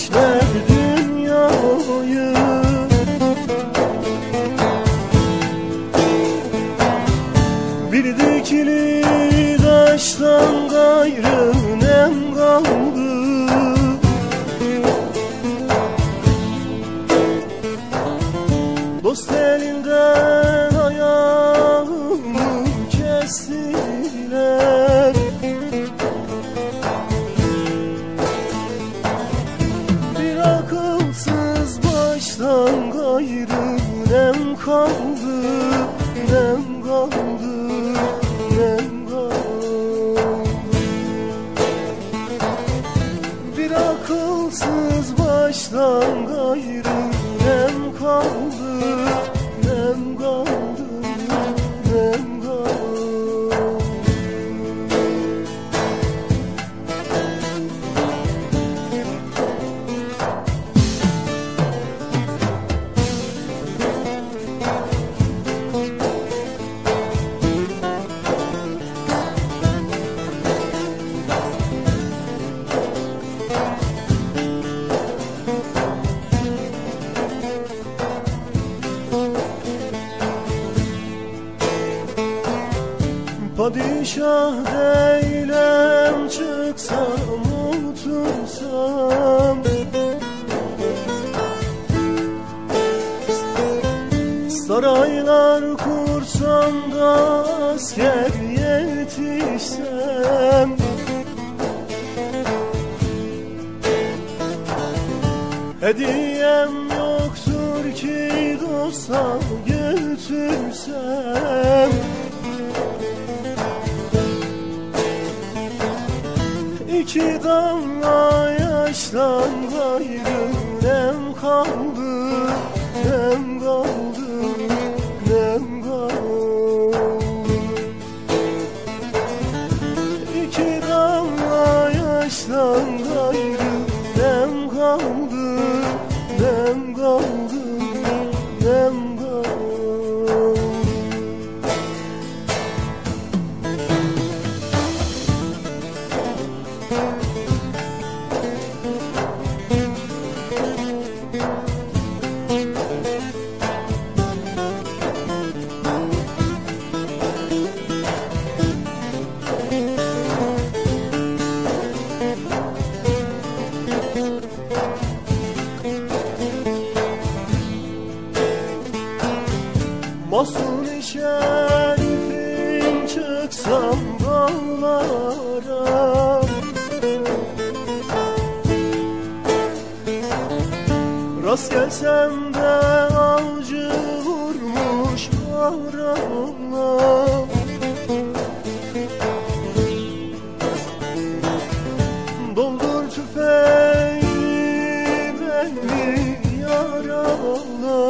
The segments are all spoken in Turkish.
işler dünyayı. Bir dikili taştan gayrı nem kaldı. Dost elinden ayağımı kestiler. Bir akılsız baştan gayrı nem kaldı, nem kaldı, nem kaldı. Bir akılsız baştan gayrı nem kaldı, nem kaldı, nem kaldı. Padişah değilim, çıksam otursam, saraylar kursam da asker yetişsem, hediyem yoktur ki dosta götürsem. İki damla yaştan gayrı nem kaldı, nem kaldı, nem kaldı. İki damla yaştan gayrı nem kaldı, nem kaldı, nem kaldı. Mahzun-i şerifim çıksam dağlara, rast gelsem de avcı vurmuş arama. Doldur tüfeği beni yarala.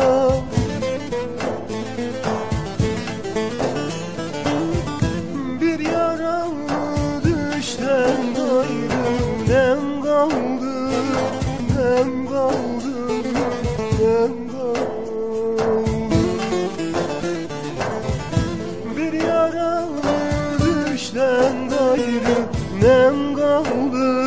Bir yaralı düşten gayrı nem kaldı, nem kaldı, nem kaldı. Bir yaralı düşten gayrı nem kaldı,